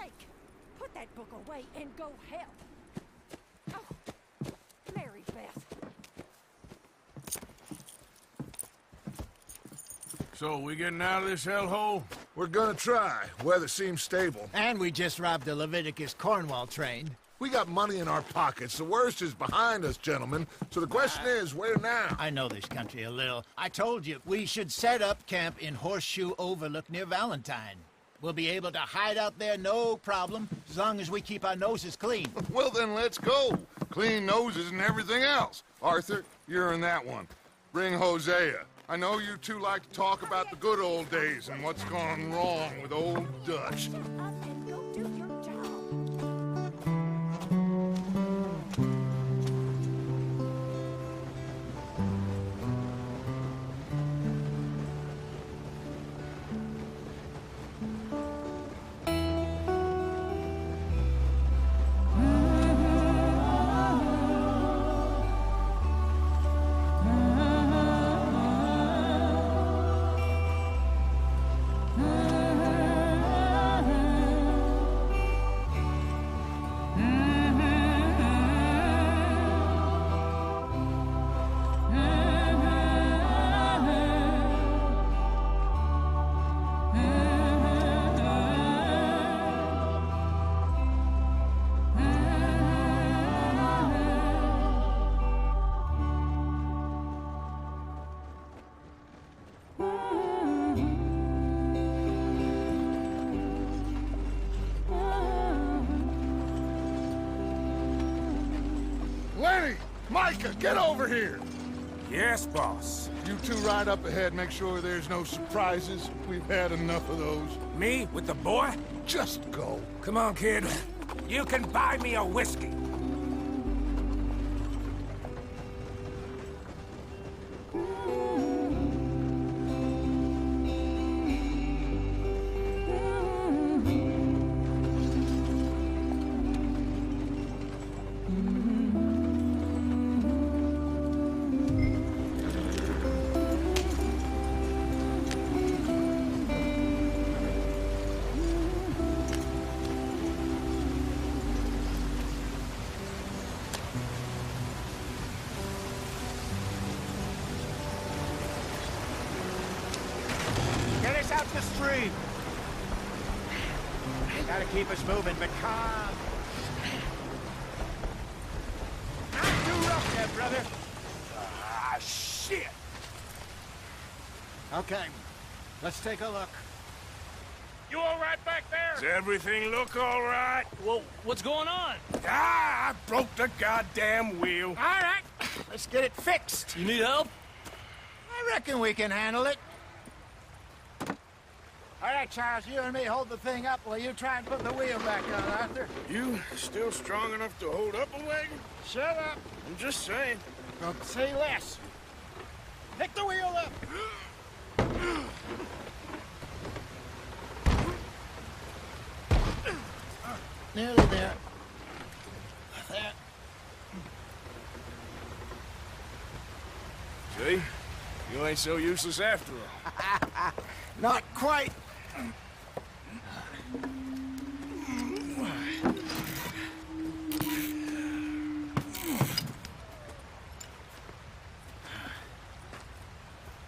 sake! Put that book away and go help. Oh, Mary Beth. So, we getting out of this hellhole? We're gonna try. Weather seems stable. And we just robbed the Leviticus Cornwall train. We got money in our pockets. The worst is behind us, gentlemen. So the question is, where now? I know this country a little. I told you, we should set up camp in Horseshoe Overlook near Valentine. We'll be able to hide out there, no problem, as long as we keep our noses clean. Well, then let's go. Clean noses and everything else. Arthur, you're in that one. Bring Hosea. I know you two like to talk about the good old days and what's gone wrong with old Dutch. Shut up and go do your job. Lenny! Micah, get over here! Yes, boss. You two ride up ahead, make sure there's no surprises. We've had enough of those. Me with the boy? Just go. Come on, kid. You can buy me a whiskey. Get us out the stream. Gotta keep us moving, but calm. Not too rough there, brother. Ah, shit! Okay, let's take a look. You all right back there? Does everything look all right? Well, what's going on? Ah, I broke the goddamn wheel. All right, let's get it fixed. You need help? I reckon we can handle it. All right, Charles, you and me hold the thing up while you try and put the wheel back on, Arthur. You still strong enough to hold up a wagon? Shut up. I'm just saying. Don't say less. Pick the wheel up. Nearly there. There. See? You ain't so useless after all. Not quite.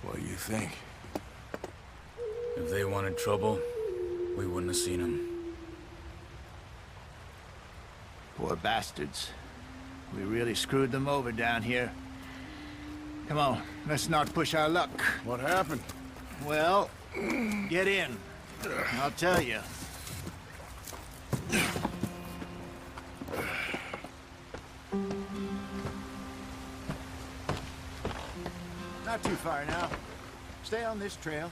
What do you think? If they wanted trouble, we wouldn't have seen them. Poor bastards. We really screwed them over down here. Come on, let's not push our luck. What happened? Well, get in. I'll tell you. Not too far now. Stay on this trail.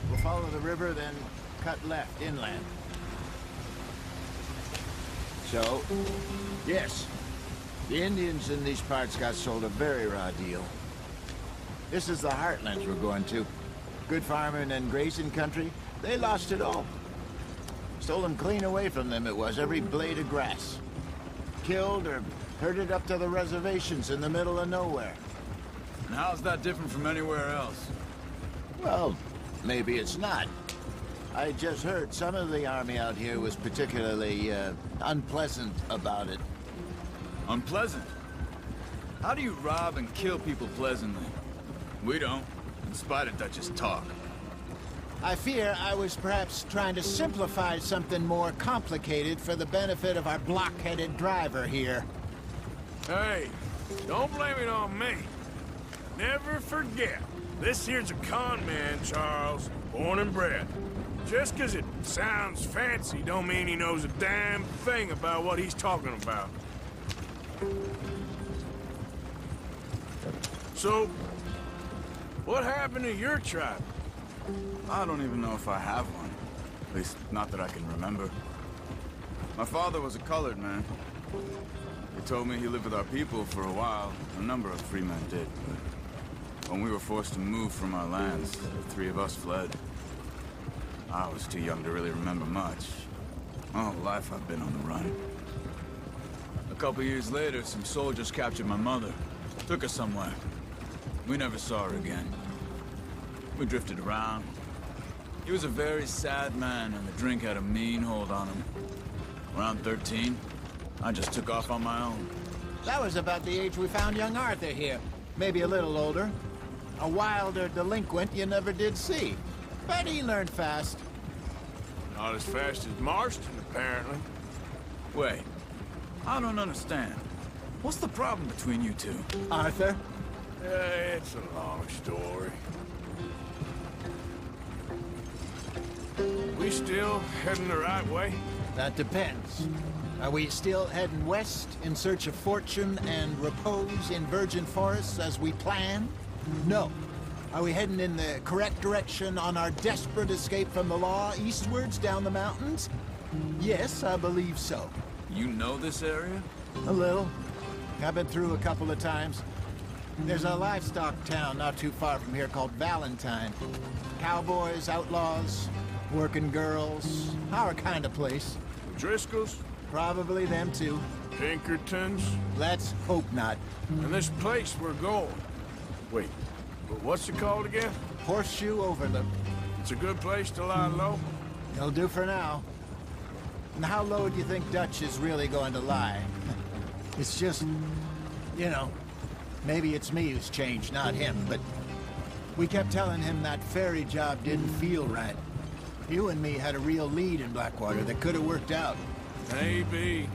We'll follow the river, then cut left inland. So, yes, the Indians in these parts got sold a very raw deal. This is the heartlands we're going to. Good farming and grazing country, they lost it all. Stolen clean away from them it was, every blade of grass. Killed or herded up to the reservations in the middle of nowhere. And how's that different from anywhere else? Well, maybe it's not. I just heard some of the army out here was particularly, unpleasant about it. Unpleasant? How do you rob and kill people pleasantly? We don't, in spite of Dutch's talk. I fear I was perhaps trying to simplify something more complicated for the benefit of our block-headed driver here. Hey, don't blame it on me. Never forget, this here's a con man, Charles, born and bred. Just 'cause it sounds fancy don't mean he knows a damn thing about what he's talking about. So, what happened to your tribe? I don't even know if I have one. At least, not that I can remember. My father was a colored man. He told me he lived with our people for a while. A number of free men did, but when we were forced to move from our lands, the three of us fled. I was too young to really remember much. My whole life I've been on the run. A couple years later, some soldiers captured my mother. Took her somewhere. We never saw her again. We drifted around. He was a very sad man, and the drink had a mean hold on him. Around 13, I just took off on my own. That was about the age we found young Arthur here. Maybe a little older. A wilder delinquent you never did see. But he learned fast. Not as fast as Marston, apparently. Wait, I don't understand. What's the problem between you two? Arthur? It's a long story. We still heading the right way? That depends. Are we still heading west in search of fortune and repose in virgin forests as we planned? No. Are we heading in the correct direction on our desperate escape from the law eastwards down the mountains? Yes, I believe so. You know this area? A little. I've been through a couple of times. There's a livestock town not too far from here called Valentine. Cowboys, outlaws, working girls, our kind of place. Driscoll's? Probably them too. Pinkertons? Let's hope not. And this place we're going. Wait, but what's it called again? Horseshoe Overlook. It's a good place to lie low? It'll do for now. And how low do you think Dutch is really going to lie? It's just, you know, maybe it's me who's changed, not him, but we kept telling him that ferry job didn't feel right. You and me had a real lead in Blackwater that could have worked out. Maybe.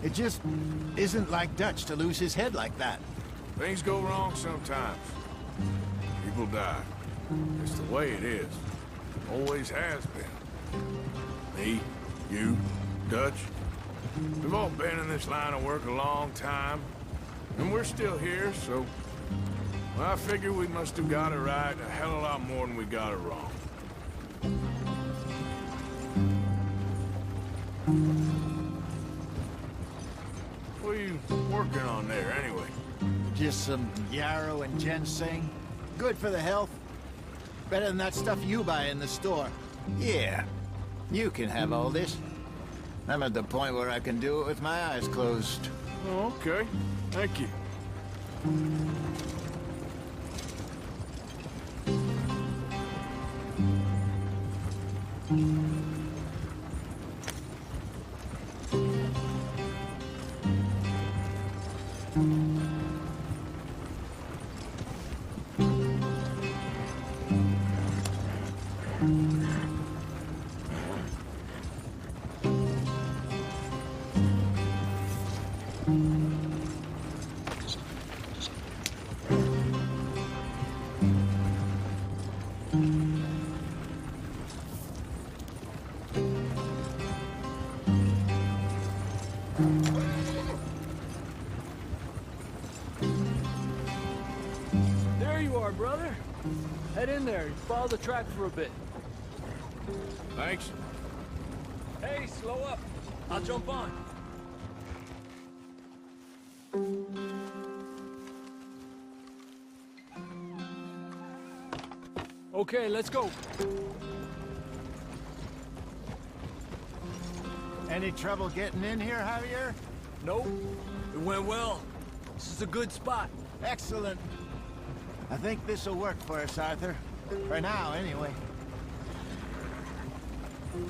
It just isn't like Dutch to lose his head like that. Things go wrong sometimes. People die. It's the way it is. Always has been. Me, you, Dutch. We've all been in this line of work a long time. And we're still here, so... Well, I figure we must have got it right a hell of a lot more than we got it wrong. What are you working on there, anyway? Just some yarrow and ginseng. Good for the health. Better than that stuff you buy in the store. Yeah, you can have all this. I'm at the point where I can do it with my eyes closed. Oh, okay. Thank you. There you are, brother. Head in there and follow the track for a bit. Thanks. Hey, slow up. I'll jump on. Okay, let's go. Any trouble getting in here, Javier? Nope. It went well. This is a good spot. Excellent. I think this'll work for us, Arthur. For now, anyway. Here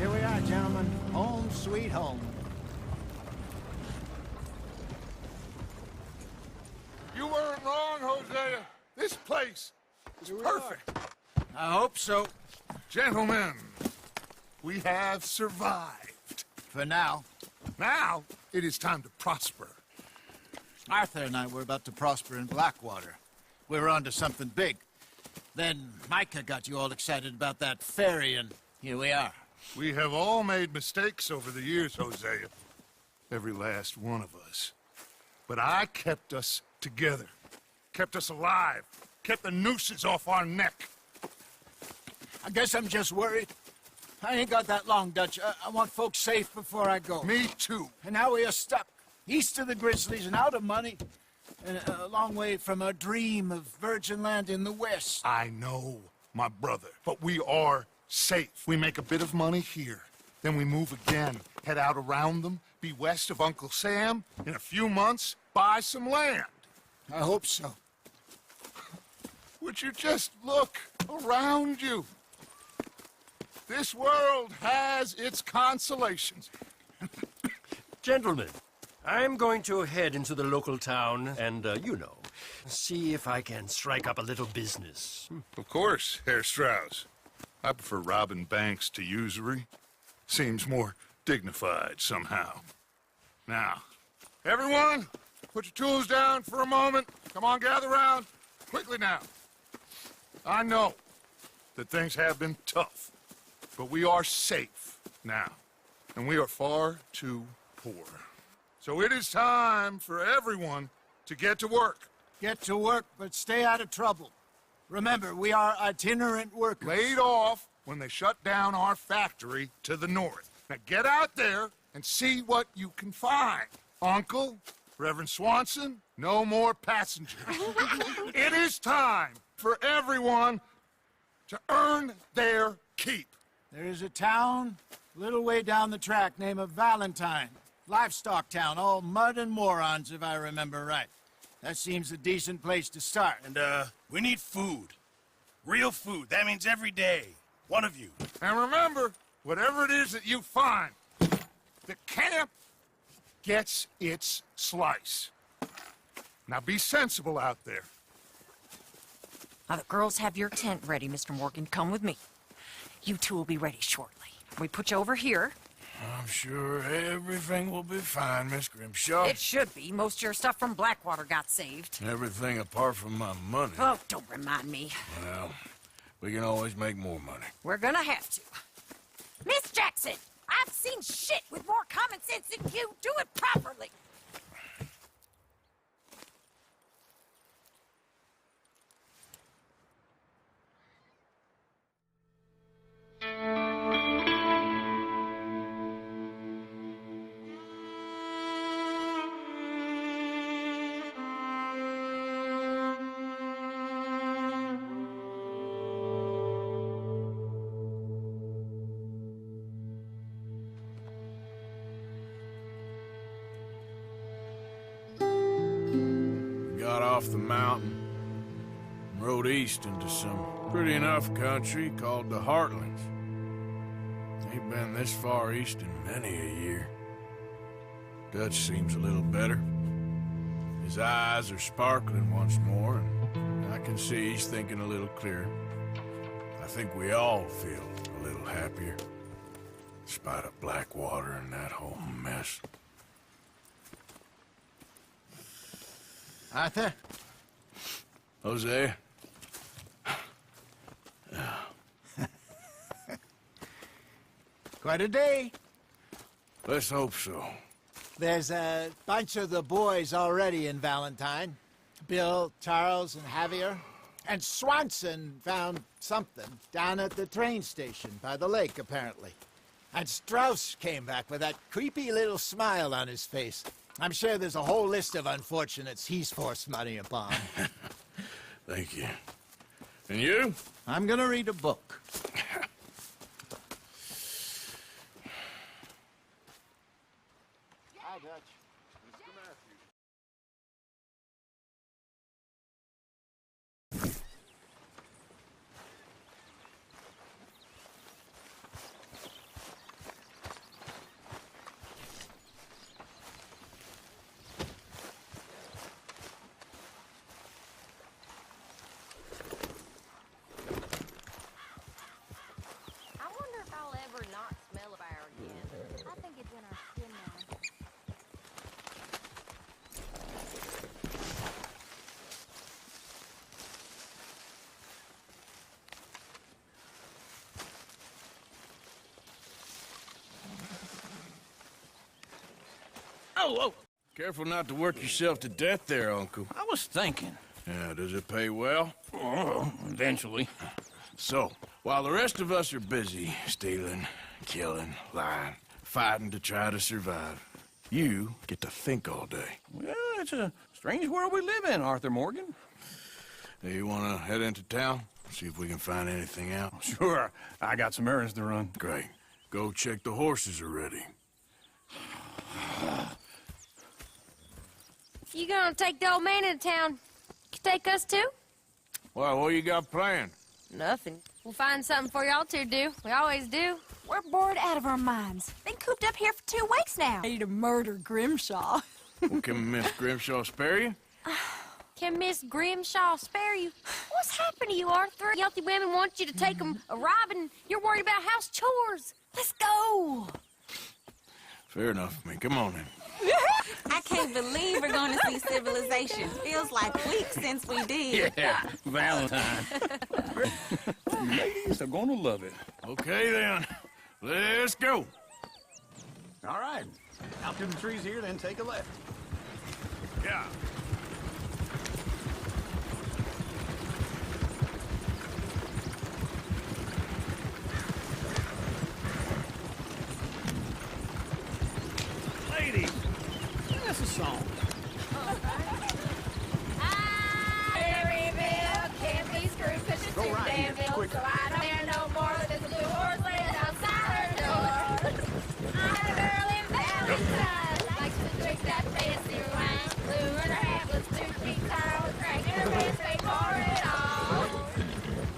we are, gentlemen. Home sweet home. You weren't wrong, Hosea. This place is perfect. I hope so. Gentlemen, we have survived. For now. Now, it is time to prosper. Arthur and I were about to prosper in Blackwater. We were onto something big. Then Micah got you all excited about that ferry, and here we are. We have all made mistakes over the years, Hosea. Every last one of us. But I kept us together. Kept us alive. Kept the nooses off our neck. I guess I'm just worried. I ain't got that long, Dutch. I want folks safe before I go. Me too. And now we are stuck, east of the Grizzlies and out of money, and a long way from our dream of virgin land in the west. I know, my brother, but we are safe. We make a bit of money here, then we move again, head out around them, be west of Uncle Sam, in a few months, buy some land. I hope so. Would you just look around you? This world has its consolations. Gentlemen, I'm going to head into the local town and, see if I can strike up a little business. Of course, Herr Strauss. I prefer robbing banks to usury. Seems more dignified somehow. Now, everyone, put your tools down for a moment. Come on, gather round. Quickly now. I know that things have been tough, but we are safe now, and we are far too poor. So it is time for everyone to get to work. Get to work, but stay out of trouble. Remember, we are itinerant workers. Laid off when they shut down our factory to the north. Now get out there and see what you can find. Uncle, Reverend Swanson, no more passengers. It is time for everyone to earn their keep. There is a town a little way down the track named Valentine. Livestock town, all mud and morons, if I remember right. That seems a decent place to start. And, we need food. Real food. That means every day. One of you. And remember, whatever it is that you find, the camp gets its slice. Now be sensible out there. Now, the girls have your tent ready, Mr. Morgan. Come with me. You two will be ready shortly. We put you over here. I'm sure everything will be fine, Miss Grimshaw. It should be. Most of your stuff from Blackwater got saved. Everything apart from my money. Oh, don't remind me. Well, we can always make more money. We're gonna have to. Miss Jackson, I've seen shit with more common sense than you. Do it properly. Got off the mountain and rode east into some pretty enough country called the Heartlands. Ain't been this far east in many a year. Dutch seems a little better. His eyes are sparkling once more, and I can see he's thinking a little clearer. I think we all feel a little happier, in spite of Blackwater and that whole mess. Arthur? Jose? Quite a day. Let's hope so. There's a bunch of the boys already in Valentine. Bill, Charles, and Javier. And Swanson found something down at the train station by the lake, apparently. And Strauss came back with that creepy little smile on his face. I'm sure there's a whole list of unfortunates he's forced money upon. Thank you. And you? I'm gonna read a book. Dutch. Mr. Matthews. I wonder if I'll ever not smell a fire again. I think it's in our skin now. Oh, Careful not to work yourself to death there, Uncle. I was thinking. Yeah, does it pay well? Oh, eventually. So, while the rest of us are busy stealing, killing, lying, fighting to try to survive, you get to think all day. Well, it's a strange world we live in, Arthur Morgan. Hey, you want to head into town? See if we can find anything out? Sure, I got some errands to run. Great. Go check the horses are ready. You gonna take the old man into town? You take us too? Well, what you got planned? Nothing. We'll find something for y'all to do. We always do. We're bored out of our minds. Been cooped up here for 2 weeks now. Ready to murder Grimshaw. Well, can Miss Grimshaw spare you? Can Miss Grimshaw spare you? What's happened to you, Arthur? Healthy women want you to take them a robbing. You're worried about house chores. Let's go. Fair enough. I mean, come on then. I can't believe we're going to see civilization. Feels like weeks since we did. Yeah, Valentine. Ladies are gonna love it. Okay, then. Let's go. All right. Out through the trees here, then take a left. Yeah. Ladies, that's a song. Maryville can't be screwed 'cause she's Go too right here, damn ill, quick. so I don't care no more that there's a blue horse laying outside her door. I'm a girl in Valentine, likes to drink that fancy wine, blue in her hat was 2 feet tall, cracking her pants straight for it all.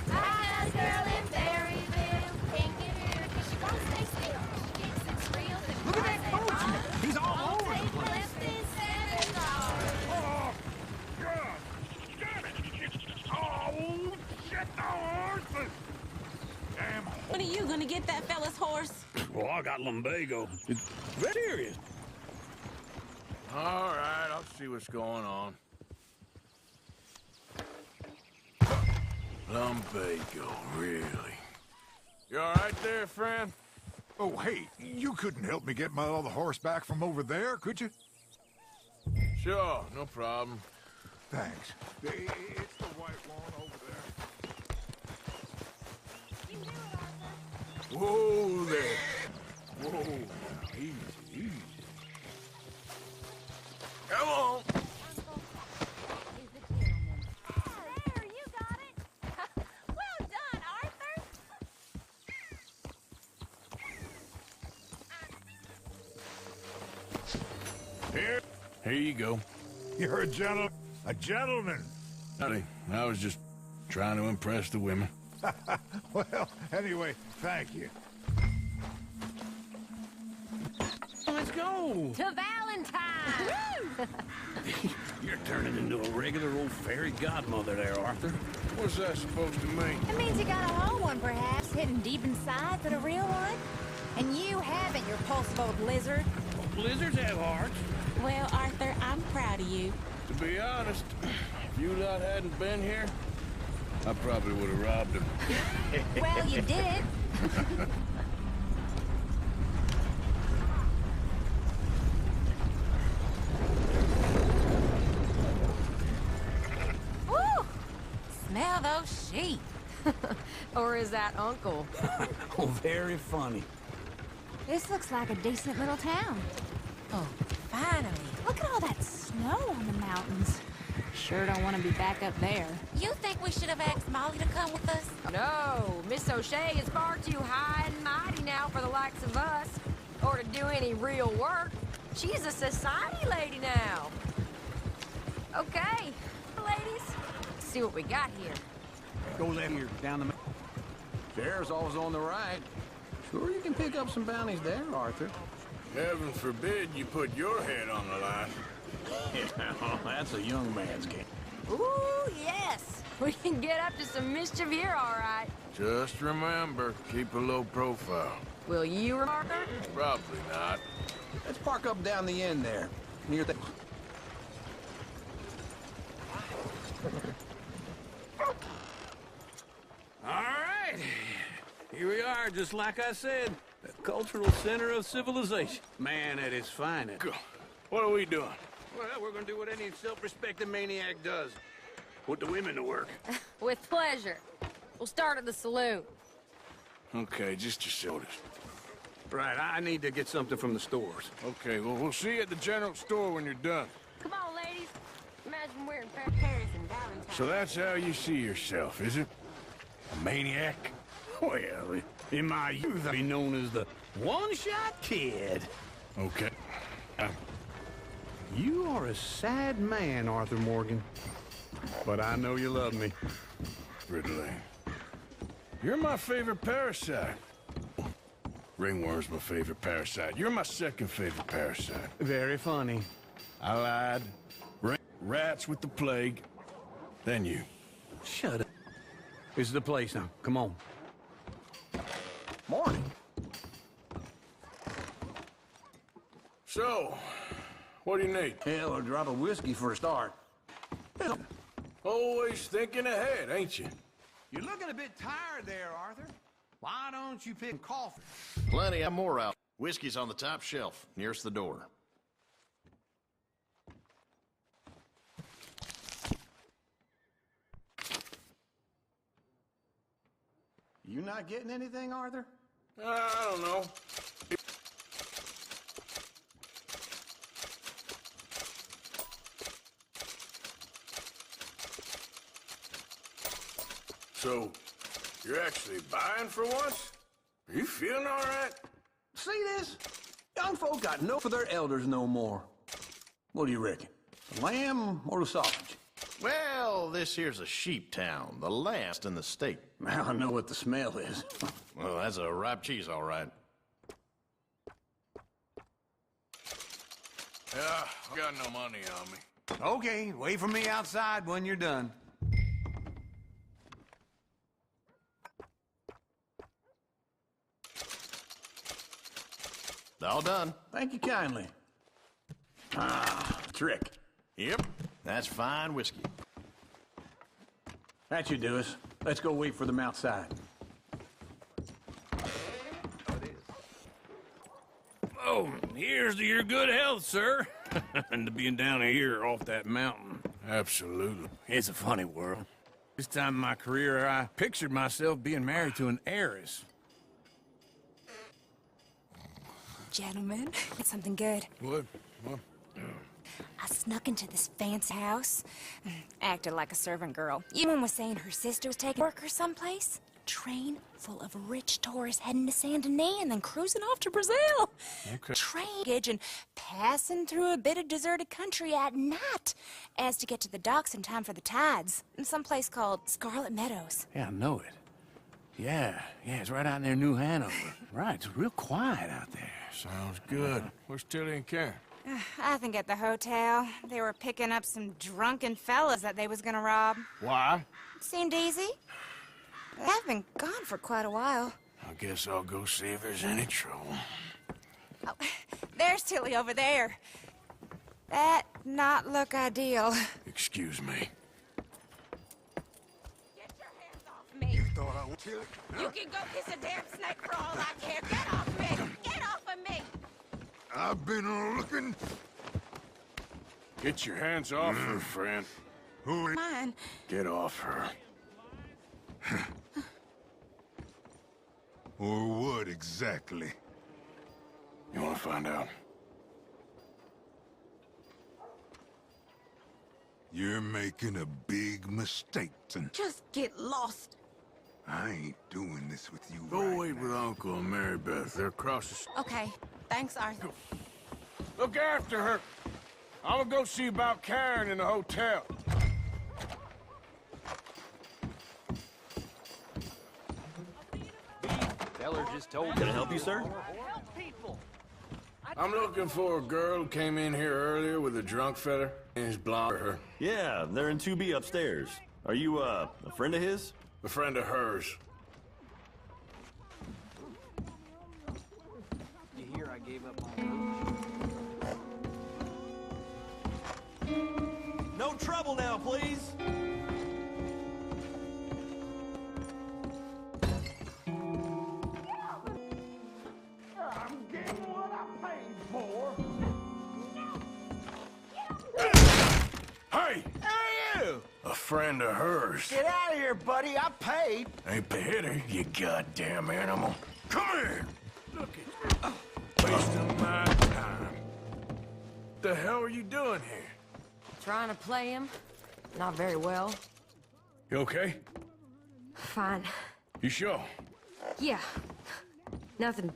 I'm a girl in Maryville, can't get here 'cause she won't stay still. She kicks and squeals and Look at that cries and coach. hollers. He's all Won't over the take place. less than $7. Oh, shit, the horses! Damn. When are you going to get that fella's horse? Well, I got lumbago. It's very serious. All right, I'll see what's going on. Lumbago, really? You all right there, friend? Oh, hey, you couldn't help me get my other horse back from over there, could you? Sure, no problem. Thanks. It's the white one over there. Whoa there. Whoa, now, easy, easy. Come on. There, you got it. Well done, Arthur. Here you go. You're a gentleman. Howdy. I was just trying to impress the women. Well, anyway, thank you. Let's go. To Valentine. You're turning into a regular old fairy godmother there, Arthur. What's that supposed to mean? It means you got a whole one, perhaps, hidden deep inside, but a real one. And you haven't, you repulsive old lizard. Well, blizzards have hearts. Well, Arthur, I'm proud of you. To be honest, if you lot hadn't been here, I probably would have robbed him. Well, you did it. Woo! Smell those sheep. Or is that Uncle? Oh, very funny. This looks like a decent little town. Oh, finally. Look at all that snow on the mountains. Sure don't want to be back up there. You think we should have asked Molly to come with us? No, Miss O'Shea is far too high and mighty now for the likes of us, or to do any real work. She's a society lady now. Okay, ladies, let's see what we got here. Go left here, down the... Sheriff's always on the right. Sure you can pick up some bounties there, Arthur. Heaven forbid you put your head on the line. Yeah, that's a young man's game. Ooh, yes. We can get up to some mischief here, all right. Just remember, keep a low profile. Will you, Arthur? Probably not. Let's park up down the end there, near the... All right. Here we are, just like I said. The cultural center of civilization. Man at its finest. What are we doing? Well, we're gonna do what any self-respecting maniac does. Put the women to work. With pleasure. We'll start at the saloon. Okay, just your shoulders. Right, I need to get something from the stores. Okay, well, we'll see you at the general store when you're done. Come on, ladies. Imagine wearing Paris and Valentine. So that's how you see yourself, is it? A maniac? Well, in my youth, I'd be known as the one-shot kid. Okay. You are a sad man, Arthur Morgan. But I know you love me. Riddling. You're my favorite parasite. Ringworm's my favorite parasite. You're my second favorite parasite. Very funny. I lied. Rats with the plague. Then you. Shut up. This is the place now. Come on. Morning. So, what do you need? Hell, a drop of whiskey for a start. Always thinking ahead, ain't you? You're looking a bit tired there, Arthur. Why don't you pick coffee? Plenty of more out. Whiskey's on the top shelf, nearest the door. You not getting anything, Arthur? I don't know. So, you're actually buying for once? Are you feeling all right? See this? Young folk got no for their elders no more. What do you reckon? The lamb or the sausage? Well, this here's a sheep town, the last in the state. Now I know what the smell is. Well, that's a ripe cheese, all right. Yeah, got no money on me. Okay, wait for me outside when you're done. All done. Thank you kindly. Ah, trick. Yep, that's fine whiskey. That should do us. Let's go wait for them outside. Oh, here's to your good health, sir. And to being down here off that mountain. Absolutely. It's a funny world. This time in my career, I pictured myself being married to an heiress. Gentlemen, it's something good. What? I snuck into this fancy house. Acted like a servant girl. Ewan was saying her sister was taking work or someplace. Train full of rich tourists heading to Saint Denis and then cruising off to Brazil. Okay. Train and passing through a bit of deserted country at night as to get to the docks in time for the tides. In some place called Scarlet Meadows. Yeah, I know it. Yeah, it's right out near New Hanover. Right, it's real quiet out there. Sounds good. Where's Tilly and Karen? I think at the hotel. They were picking up some drunken fellas that they was gonna rob. Why? Seemed easy. They've been gone for quite a while. I guess I'll go see if there's any trouble. Oh, there's Tilly over there. That not look ideal. Excuse me. Get your hands off me. You can go kiss a damn snake for all I care. Get off me! Get off of me! I've been looking. Get your hands off her, friend. Who? Mine. Get off her. Or what exactly? You want to find out? You're making a big mistake tonight. Just get lost. I ain't doing this with you. Go right wait now. with Uncle and Mary Beth. They're across the... Okay. Thanks, Arthur. Look after her. I'm gonna go see about Karen in the hotel. Feller just told me. Can I help you, sir? I'm looking for a girl who came in here earlier with a drunk fella and his blonde her. Yeah, they're in 2B upstairs. Are you, a friend of his? A friend of hers. You hear I gave up on No trouble now, please. I'm getting what I paid for. Hey! Who are you? A friend of hers. Get out of here, buddy. I paid. Ain't paid her, you goddamn animal. Come here! Look at you. Wasting my time. The hell are you doing here? Trying to play him. Not very well. You okay? Fine. You sure? Yeah. Nothing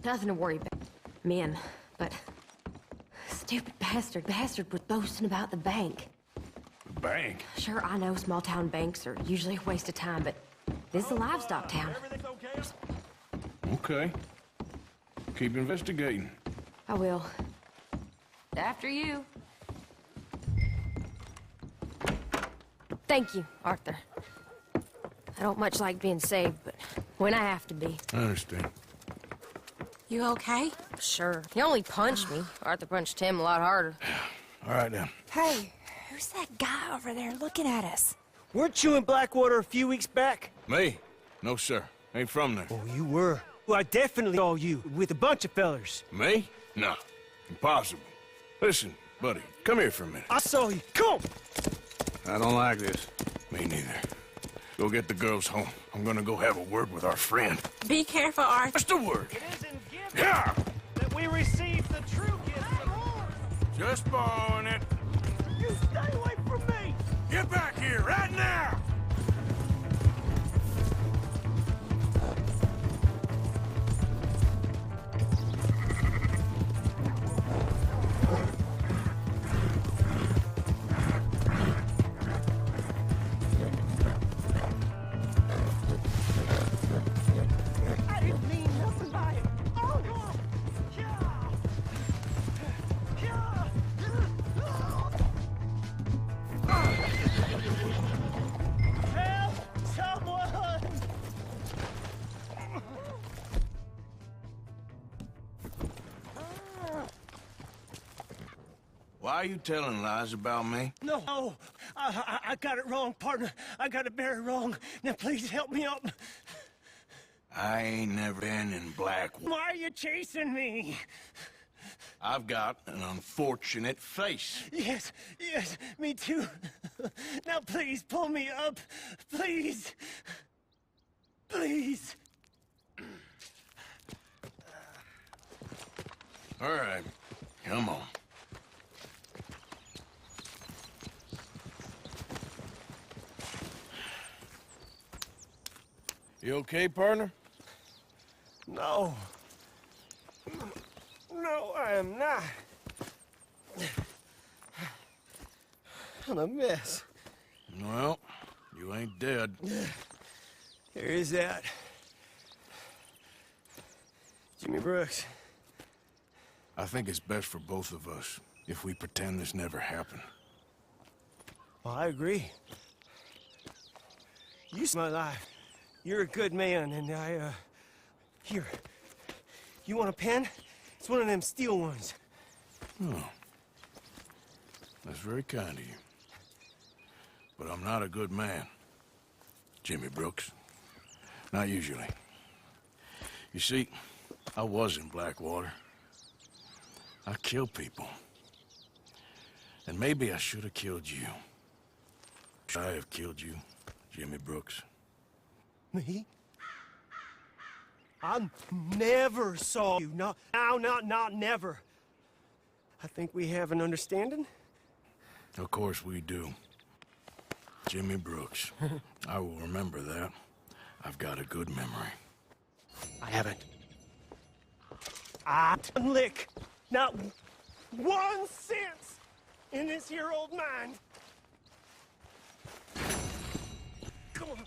to worry about. Men, but... Stupid bastard was boasting about the bank. The bank? Sure, I know small-town banks are usually a waste of time, but this is a livestock town. Okay. Keep investigating. I will. After you. Thank you, Arthur. I don't much like being saved, but when I have to be. I understand. You okay? Sure. He only punched me. Arthur punched him a lot harder. All right, then. Hey, who's that guy over there looking at us? Weren't you in Blackwater a few weeks back? Me? No, sir. Ain't from there. Oh, you were. Well, I definitely saw you with a bunch of fellers. Me? No. Impossible. Listen, buddy, come here for a minute. I saw you. Come! I don't like this. Me neither. Go get the girls home. I'm gonna go have a word with our friend. Be careful, Arthur. Just a word. It isn't given Yeah! that we receive the true gift of Lord. Just borrowing it. You stay away from me! Get back here right now! I didn't mean nothing by it. Oh, God! Help! Someone! Why are you telling lies about me? No, I got it wrong, partner. I got it very wrong. Now, please help me up. I ain't never been in Blackwater. Why are you chasing me? I've got an unfortunate face. Yes, me too. Now, please, pull me up. Please. Please. All right, come on. You okay, partner? No. No, I am not. I'm a mess. Well, you ain't dead. There is that. Jimmy Brooks. I think it's best for both of us if we pretend this never happened. Well, I agree. You saved my life. You're a good man, and here. You want a pen? It's one of them steel ones. Oh. That's very kind of you. But I'm not a good man, Jimmy Brooks. Not usually. You see, I was in Blackwater. I killed people. And maybe I should have killed you. Should I have killed you, Jimmy Brooks? Me? I never saw you. No, not never. I think we have an understanding. Of course we do. Jimmy Brooks. I will remember that. I've got a good memory. I haven't. Lick. Not 1 cent in this here old mine. Come on,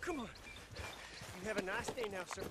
come on. You have a nice day now, sir.